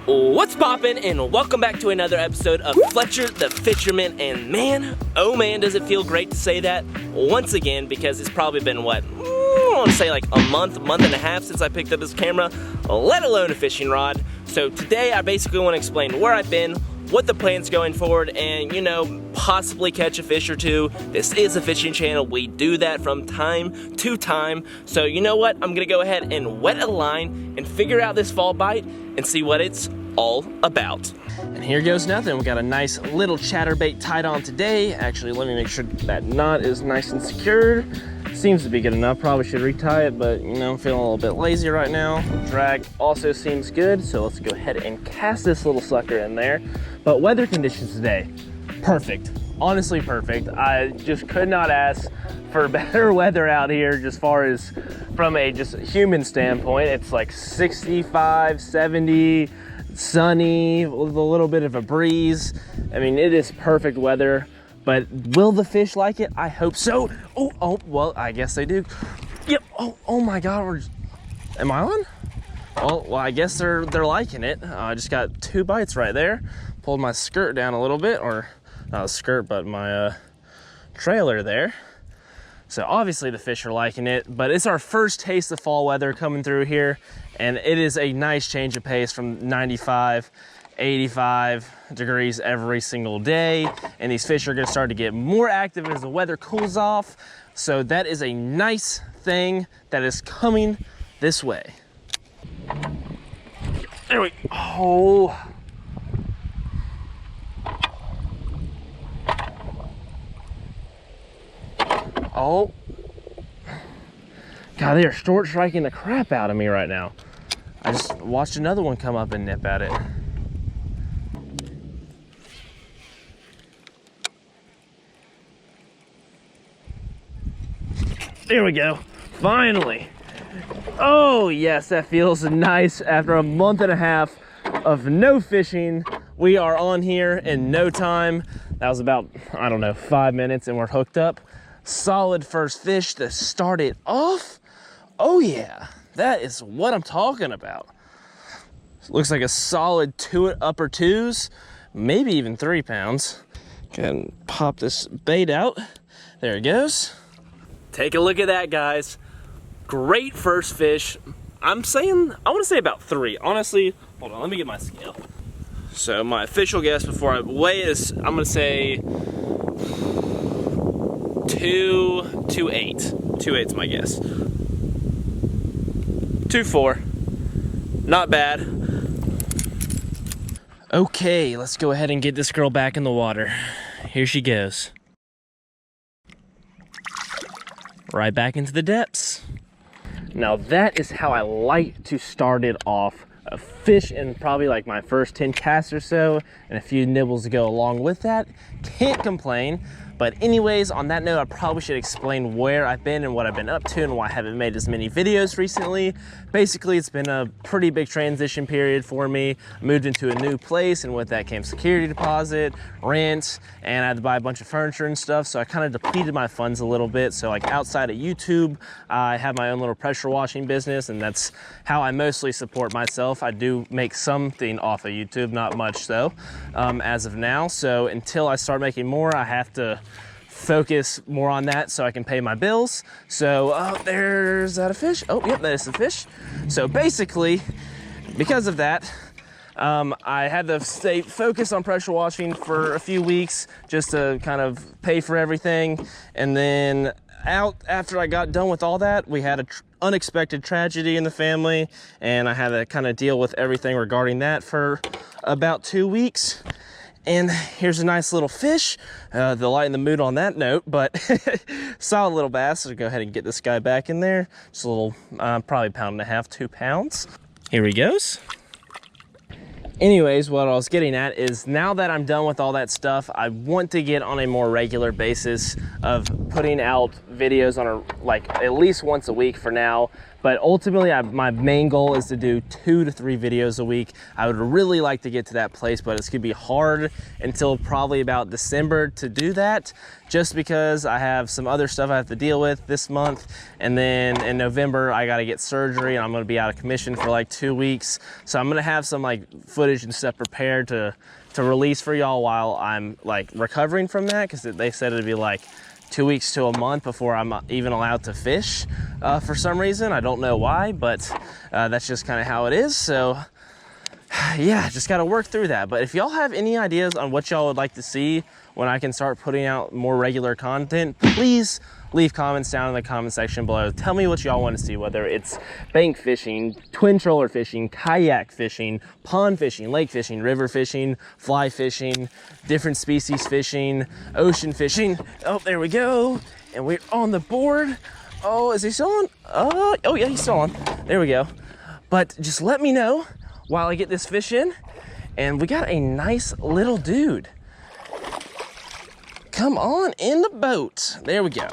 What's poppin', and welcome back to another episode of Fletcher the Fisherman. And man, oh man, does it feel great to say that once again, because it's probably been what, I want to say like a month and a half since I picked up this camera, let alone a fishing rod. So today I basically want to explain where I've been, what the plan's going forward, and you know, possibly catch a fish or two. This is a fishing channel. We do that from time to time. So you know what? I'm gonna go ahead and wet a line and figure out this fall bite and see what it's all about. And here goes nothing. We got a nice little chatterbait tied on today. Actually, let me make sure that knot is nice and secured. Seems to be good enough. Probably should retie it, but you know, I'm feeling a little bit lazy right now. Drag also seems good, so let's go ahead and cast this little sucker in there. But weather conditions today, perfect. Honestly perfect. I just could not ask for better weather out here, as far as from a just human standpoint. It's like 65, 70, sunny, with a little bit of a breeze. I mean, it is perfect weather. But will the fish like it? I hope so. Oh, well, I guess they do. Yep. Oh my God. Am I on? Well, I guess they're liking it. I just got 2 bites right there. Pulled my skirt down a little bit, or not a skirt, but my trailer there. So obviously the fish are liking it, but it's our first taste of fall weather coming through here, and it is a nice change of pace from 95, 85 degrees every single day, and these fish are gonna start to get more active as the weather cools off. So that is a nice thing that is coming this way. There we go. Oh, God, they are short striking the crap out of me right now. I just watched another one come up and nip at it. There we go, finally. Oh yes, that feels nice. After a month and a half of no fishing, we are on here in no time. That was about, I don't know, 5 minutes and we're hooked up. Solid first fish to start it off. Oh yeah, that is what I'm talking about. Looks like a solid upper 2s, maybe even 3 pounds. Go ahead and pop this bait out. There it goes. Take a look at that, guys. Great first fish. I want to say about 3. Honestly, hold on, let me get my scale. So my official guess before I weigh is, I'm gonna say 2.8. 2.8's my guess. 2.4. Not bad. Okay, let's go ahead and get this girl back in the water. Here she goes. Right back into the depths. Now that is how I like to start it off. A fish in probably like my first 10 casts or so, and a few nibbles to go along with that. Can't complain. But anyways, on that note, I probably should explain where I've been and what I've been up to and why I haven't made as many videos recently. Basically, it's been a pretty big transition period for me. I moved into a new place, and with that came security deposit, rent, and I had to buy a bunch of furniture and stuff, so I kind of depleted my funds a little bit. So like outside of YouTube, I have my own little pressure washing business, and that's how I mostly support myself. I do make something off of YouTube, not much so, as of now. So until I start making more, I have to focus more on that so I can pay my bills. So there's that a fish. Oh yep, that is the fish. So basically, because of that, I had to stay focused on pressure washing for a few weeks just to kind of pay for everything. And then after I got done with all that, we had an unexpected tragedy in the family, and I had to kind of deal with everything regarding that for about 2 weeks. And here's a nice little fish. They'll lighten the mood on that note, but solid little bass. So go ahead and get this guy back in there. Just a little, probably 1.5 pounds, 2 pounds. Here he goes. Anyways, what I was getting at is now that I'm done with all that stuff, I want to get on a more regular basis of putting out videos on like at least once a week for now. But ultimately, my main goal is to do 2 to 3 videos a week. I would really like to get to that place, but it's gonna be hard until probably about December to do that, just because I have some other stuff I have to deal with this month. And then in November, I gotta get surgery and I'm gonna be out of commission for like 2 weeks. So I'm gonna have some like footage and stuff prepared to release for y'all while I'm like recovering from that, because they said it'd be like 2 weeks to a month before I'm even allowed to fish for some reason. I don't know why, but that's just kind of how it is. So yeah, just got to work through that. But if y'all have any ideas on what y'all would like to see when I can start putting out more regular content, please leave comments down in the comment section below. Tell me what y'all want to see, whether it's bank fishing, twin troller fishing, kayak fishing, pond fishing, lake fishing, river fishing, fly fishing, different species fishing, ocean fishing. Oh, there we go. And we're on the board. Oh, is he still on? Oh yeah, he's still on. There we go. But just let me know while I get this fish in. And we got a nice little dude. Come on in the boat. There we go.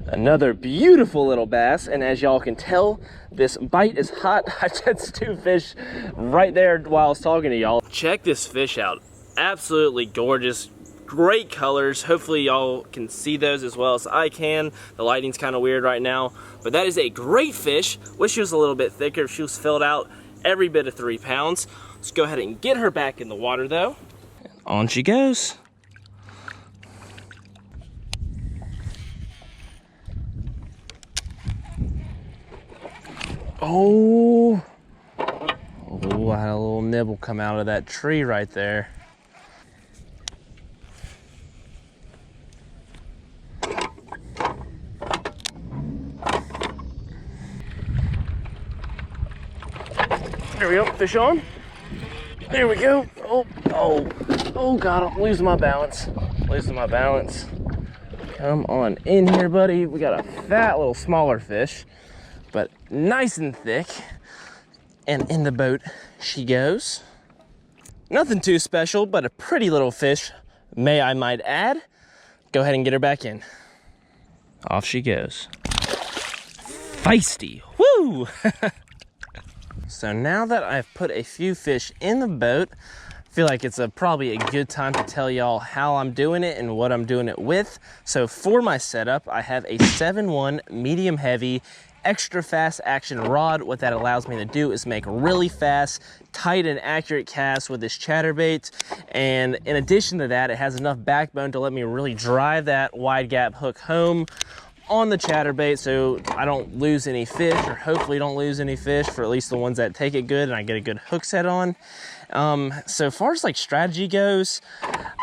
Another beautiful little bass, and as y'all can tell, this bite is hot. I just 2 fish right there while I was talking to y'all. Check this fish out. Absolutely gorgeous. Great colors. Hopefully y'all can see those as well as I can. The lighting's kind of weird right now, but that is a great fish. Wish she was a little bit thicker. If she was filled out every bit of 3 pounds. Let's go ahead and get her back in the water though. On she goes. Oh, I had a little nibble come out of that tree right there. There we go, fish on. There we go. Oh God, I'm losing my balance. Come on in here, buddy. We got a fat little smaller fish, but nice and thick. And in the boat she goes. Nothing too special, but a pretty little fish, may I might add. Go ahead and get her back in. Off she goes. Feisty, woo! So now that I've put a few fish in the boat, I feel like it's probably a good time to tell y'all how I'm doing it and what I'm doing it with. So for my setup, I have a 7-1 medium heavy extra fast action rod. What that allows me to do is make really fast, tight and accurate casts with this chatterbait. And in addition to that, it has enough backbone to let me really drive that wide gap hook home on the chatterbait, so I don't lose any fish, or hopefully don't lose any fish, for at least the ones that take it good and I get a good hook set on. So far as like strategy goes,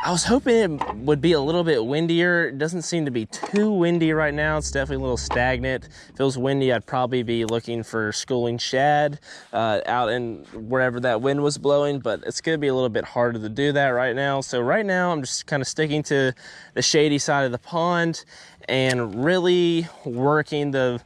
I was hoping it would be a little bit windier. It doesn't seem to be too windy right now. It's definitely a little stagnant. If it was windy, I'd probably be looking for schooling shad out in wherever that wind was blowing, but it's gonna be a little bit harder to do that right now. So right now I'm just kind of sticking to the shady side of the pond and really working the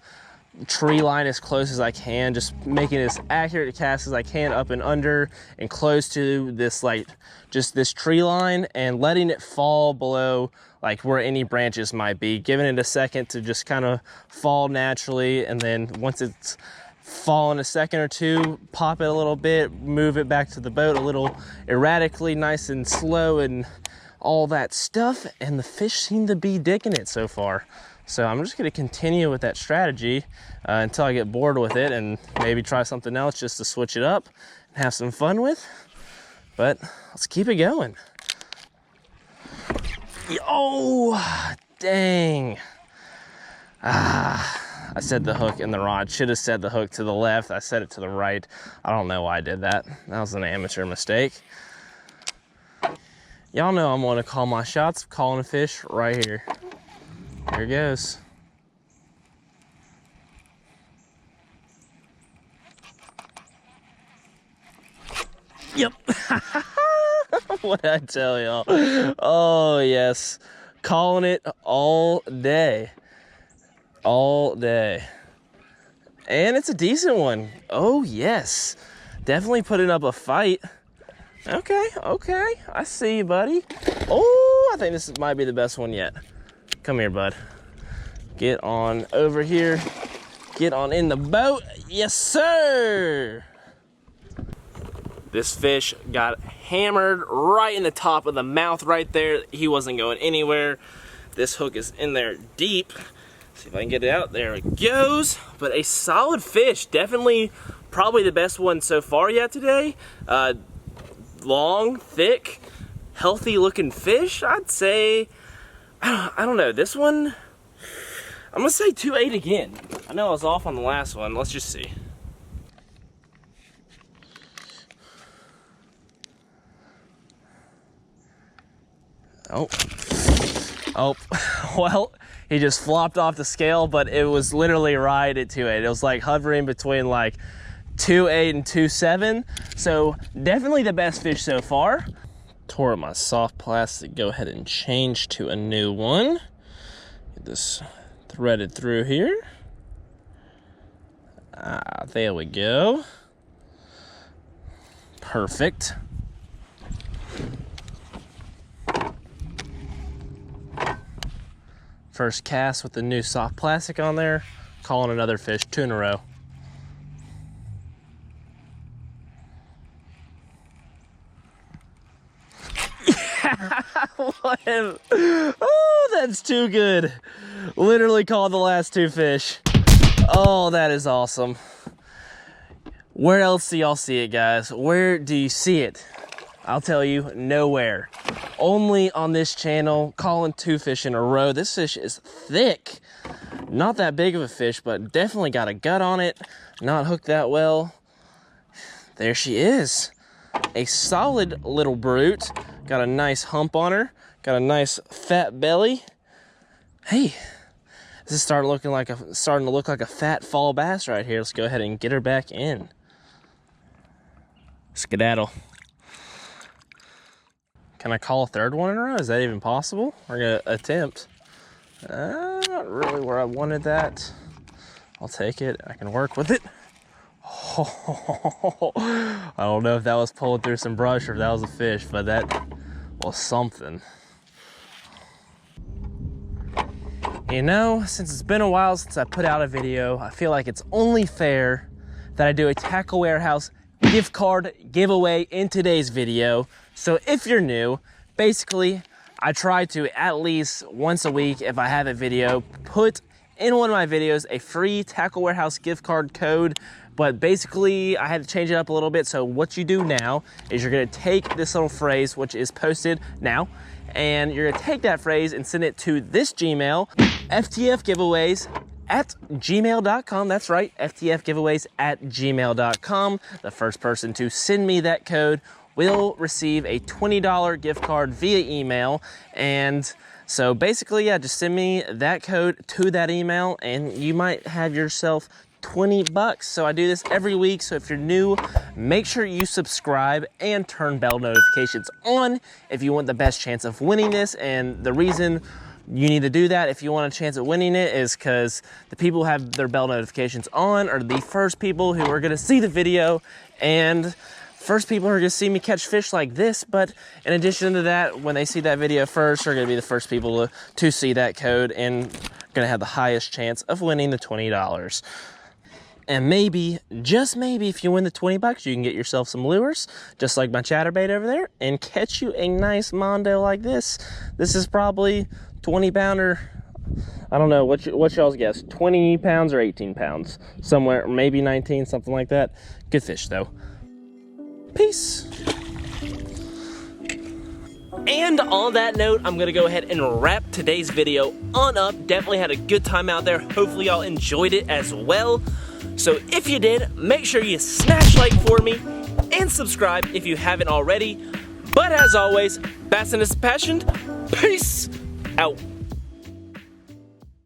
tree line as close as I can, just making as accurate a cast as I can up and under and close to this, like, just this tree line, and letting it fall below like where any branches might be, giving it a second to just kind of fall naturally. And then once it's fallen a second or two, pop it a little bit, move it back to the boat a little erratically, nice and slow and all that stuff. And the fish seem to be digging it so far. So I'm just gonna continue with that strategy until I get bored with it, and maybe try something else just to switch it up and have some fun with. But let's keep it going. Oh, dang. I said the hook in the rod. Should have said the hook to the left. I said it to the right. I don't know why I did that. That was an amateur mistake. Y'all know I'm gonna call my shots, calling a fish right here. There it goes. Yep. What did I tell y'all? Oh, yes. Calling it all day. All day. And it's a decent one. Oh, yes. Definitely putting up a fight. Okay, okay. I see you, buddy. Oh, I think this might be the best one yet. Come here, bud. Get on over here Get on in the boat. Yes, sir. This fish got hammered right in the top of the mouth right there. He wasn't going anywhere. This hook is in there deep. See if I can get it out. There it goes. But a solid fish. Definitely probably the best one so far yet today. Long, thick, healthy looking fish. I'd say, I don't know. This one, I'm gonna say 2.8 again. I know I was off on the last one. Let's just see. Oh, well, he just flopped off the scale, but it was literally right at 2.8. It was like hovering between like 2.8 and 2.7. So definitely the best fish so far. Tore up my soft plastic. Go ahead and change to a new one. Get this threaded through here. There we go. Perfect. First cast with the new soft plastic on there. Calling another fish, 2 in a row. Oh, that's too good. Literally called the last 2 fish. Oh, that is awesome. Where else do y'all see it, guys? Where do you see it? I'll tell you, nowhere. Only on this channel, calling 2 fish in a row. This fish is thick. Not that big of a fish, but definitely got a gut on it. Not hooked that well. There she is. A solid little brute. Got a nice hump on her. Got a nice fat belly. Hey, this is starting to look like a fat fall bass right here. Let's go ahead and get her back in. Skedaddle. Can I call a 3rd one in a row? Is that even possible? We're gonna attempt. Not really where I wanted that. I'll take it. I can work with it. Oh, I don't know if that was pulling through some brush or if that was a fish, but that was something. You know, since it's been a while since I put out a video, I feel like it's only fair that I do a Tackle Warehouse gift card giveaway in today's video. So if you're new, basically, I try to at least once a week, if I have a video, put in one of my videos a free Tackle Warehouse gift card code. But basically, I had to change it up a little bit. So what you do now is you're gonna take this little phrase, which is posted now, and you're gonna take that phrase and send it to this Gmail, ftfgiveaways@gmail.com. That's right, ftfgiveaways@gmail.com. The first person to send me that code will receive a $20 gift card via email. And so basically, yeah, just send me that code to that email and you might have yourself $20. So I do this every week. So if you're new, make sure you subscribe and turn bell notifications on if you want the best chance of winning this. And the reason you need to do that if you want a chance at winning it is because the people who have their bell notifications on are the first people who are going to see the video and first people are going to see me catch fish like this. But in addition to that, when they see that video first, they're going to be the first people to see that code and going to have the highest chance of winning the $20. And maybe, just maybe, if you win the $20, you can get yourself some lures, just like my chatterbait over there, and catch you a nice mondo like this. This is probably 20-pounder. I don't know, what y'all's guess? 20 pounds or 18 pounds? Somewhere, maybe 19, something like that. Good fish, though. Peace. And on that note, I'm gonna go ahead and wrap today's video on up. Definitely had a good time out there. Hopefully y'all enjoyed it as well. So if you did, make sure you smash like for me and subscribe if you haven't already. But as always, Bassin is passionate. Peace out.